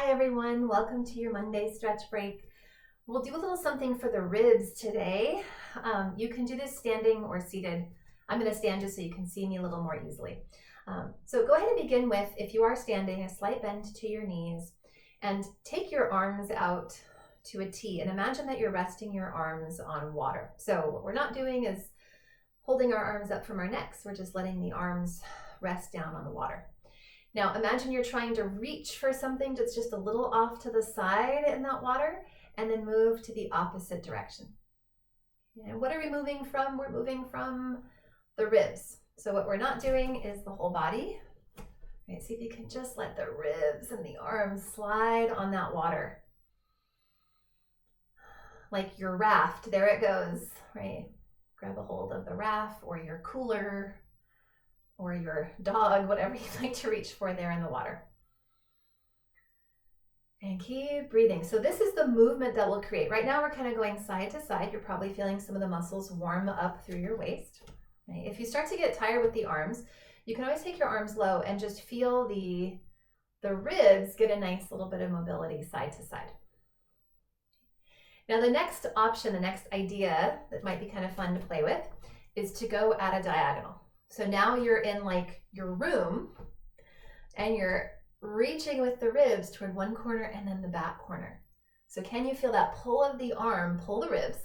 Hi everyone, welcome to your Monday stretch break. We'll do a little something for the ribs today. You can do this standing or seated. I'm going to stand just so you can see me a little more easily. So go ahead and begin with, if you are standing, a slight bend to your knees and take your arms out to a T and imagine that you're resting your arms on water. So what we're not doing is holding our arms up from our necks, we're just letting the arms rest down on the water. Now imagine you're trying to reach for something that's just a little off to the side in that water and then move to the opposite direction. And what are we moving from? We're moving from the ribs. So what we're not doing is the whole body. Right, see if you can just let the ribs and the arms slide on that water. Like your raft, there it goes, right? Grab a hold of the raft or your cooler or your dog, whatever you'd like to reach for there in the water. And keep breathing. So this is the movement that we'll create. Right now we're kind of going side to side. You're probably feeling some of the muscles warm up through your waist. Right? If you start to get tired with the arms, you can always take your arms low and just feel the ribs get a nice little bit of mobility side to side. Now the next option, the next idea that might be kind of fun to play with is to go at a diagonal. So now you're in like your room and you're reaching with the ribs toward one corner and then the back corner. So can you feel that pull of the arm, pull the ribs,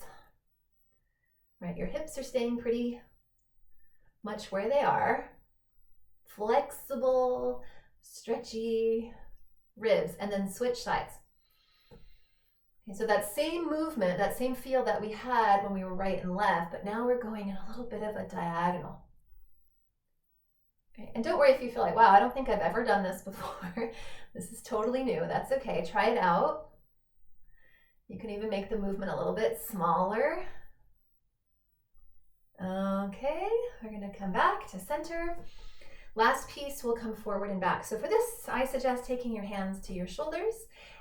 right? Your hips are staying pretty much where they are. Flexible, stretchy ribs, and then switch sides. Okay, so that same movement, that same feel that we had when we were right and left, but now we're going in a little bit of a diagonal. Okay, and don't worry if you feel like, wow, I don't think I've ever done this before. This is totally new. That's okay. Try it out. You can even make the movement a little bit smaller. Okay, we're going to come back to center. Last piece will come forward and back. So for this, I suggest taking your hands to your shoulders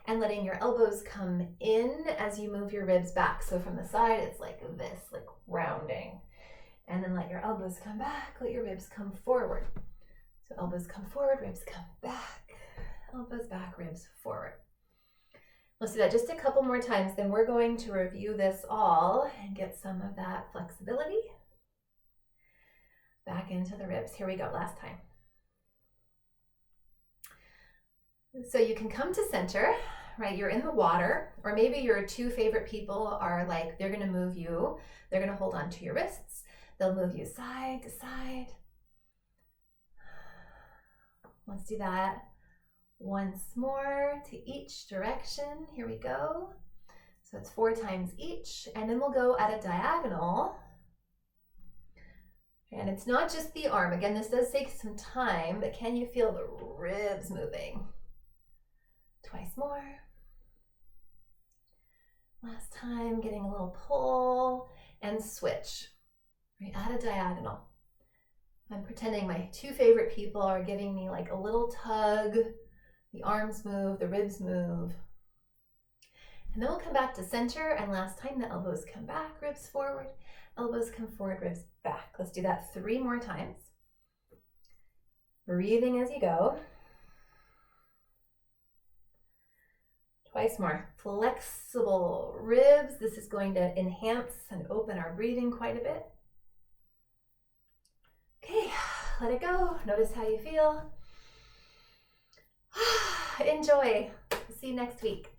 and letting your elbows come in as you move your ribs back. So from the side, it's like this, like rounding. And then let your elbows come back, let your ribs come forward. So elbows come forward, ribs come back, elbows back, ribs forward. Let's do that just a couple more times, then we're going to review this all and get some of that flexibility back into the ribs. Here we go, last time. So you can come to center, right? You're in the water, or maybe your two favorite people are like, they're gonna move you, they're gonna hold on to your wrists, they'll move you side to side. Let's do that once more to each direction. Here we go. So it's 4 times each, and then we'll go at a diagonal. And it's not just the arm. Again, this does take some time, but can you feel the ribs moving? Twice more. Last time, getting a little pull and switch. Right, at a diagonal. I'm pretending my two favorite people are giving me like a little tug. The arms move, the ribs move. And then we'll come back to center, and last time the elbows come back, ribs forward, elbows come forward, ribs back. Let's do that 3 more times. Breathing as you go. Twice more. Flexible ribs. This is going to enhance and open our breathing quite a bit. Okay, let it go. Notice how you feel. Enjoy. See you next week.